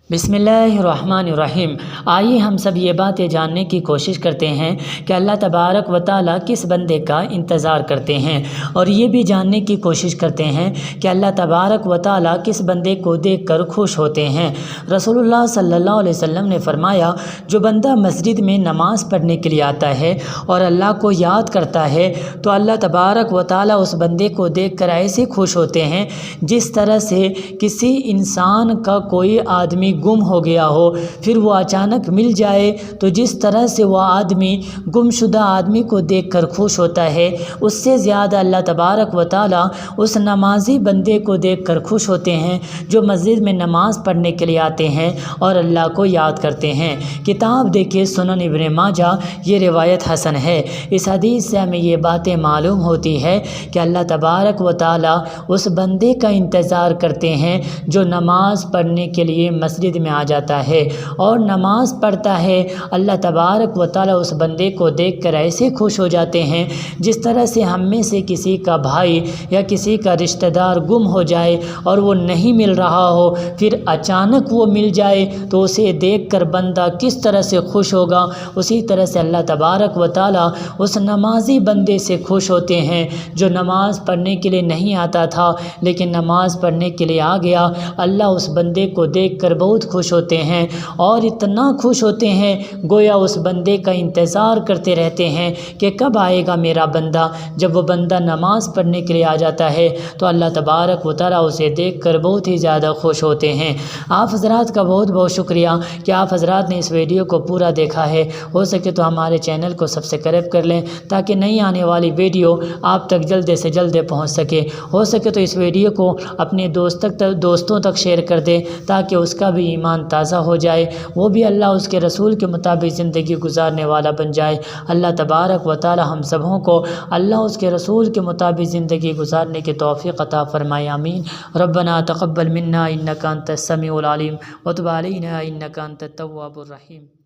بسم اللہ الرحمن الرحیم۔ آئیے ہم سب یہ باتیں جاننے کی کوشش کرتے ہیں کہ اللہ تبارک و تعالیٰ کس بندے کا انتظار کرتے ہیں، اور یہ بھی جاننے کی کوشش کرتے ہیں کہ اللہ تبارک و تعالیٰ کس بندے کو دیکھ کر خوش ہوتے ہیں۔ رسول اللہ صلی اللہ علیہ وسلم نے فرمایا، جو بندہ مسجد میں نماز پڑھنے کے لیے آتا ہے اور اللہ کو یاد کرتا ہے تو اللہ تبارک و تعالیٰ اس بندے کو دیکھ کر ایسے خوش ہوتے ہیں جس طرح سے کسی انسان کا کوئی آدمی گم ہو گیا ہو، پھر وہ اچانک مل جائے تو جس طرح سے وہ آدمی گم شدہ آدمی کو دیکھ کر خوش ہوتا ہے، اس سے زیادہ اللہ تبارک و تعالیٰ اس نمازی بندے کو دیکھ کر خوش ہوتے ہیں جو مسجد میں نماز پڑھنے کے لیے آتے ہیں اور اللہ کو یاد کرتے ہیں۔ کتاب دیکھیے سنن ابن ماجہ، یہ روایت حسن ہے۔ اس حدیث سے ہمیں یہ باتیں معلوم ہوتی ہے کہ اللہ تبارک و تعالیٰ اس بندے کا انتظار کرتے ہیں جو نماز پڑھنے کے لیے مسجد میں آ جاتا ہے اور نماز پڑھتا ہے۔ اللہ تبارک و تعالیٰ اس بندے کو دیکھ کر ایسے خوش ہو جاتے ہیں جس طرح سے ہم میں سے کسی کا بھائی یا کسی کا رشتہ دار گم ہو جائے اور وہ نہیں مل رہا ہو، پھر اچانک وہ مل جائے تو اسے دیکھ کر بندہ کس طرح سے خوش ہوگا، اسی طرح سے اللہ تبارک و تعالیٰ اس نمازی بندے سے خوش ہوتے ہیں جو نماز پڑھنے کے لیے نہیں آتا تھا لیکن نماز پڑھنے کے لیے آ گیا۔ اللہ اس بندے کو دیکھ کر بہت خوش ہوتے ہیں اور اتنا خوش ہوتے ہیں گویا اس بندے کا انتظار کرتے رہتے ہیں کہ کب آئے گا میرا بندہ۔ جب وہ بندہ نماز پڑھنے کے لیے آ جاتا ہے تو اللہ تبارک و تعالیٰ اسے دیکھ کر بہت ہی زیادہ خوش ہوتے ہیں۔ آپ حضرات کا بہت بہت شکریہ کہ آپ حضرات نے اس ویڈیو کو پورا دیکھا ہے۔ ہو سکے تو ہمارے چینل کو سبسکرائب کر لیں تاکہ نئی آنے والی ویڈیو آپ تک جلد سے جلد پہنچ سکے۔ ہو سکے تو اس ویڈیو کو اپنے دوستوں تک شیئر کر دیں تاکہ اس کا بھی ایمان تازہ ہو جائے، وہ بھی اللہ اس کے رسول کے مطابق زندگی گزارنے والا بن جائے۔ اللہ تبارک و تعالی ہم سبوں کو اللہ اس کے رسول کے مطابق زندگی گزارنے کی توفیق عطا فرمائے، آمین۔ ربنا تقبل منا انک انت السمیع العلیم وتب علینا انک انت التواب الرحیم۔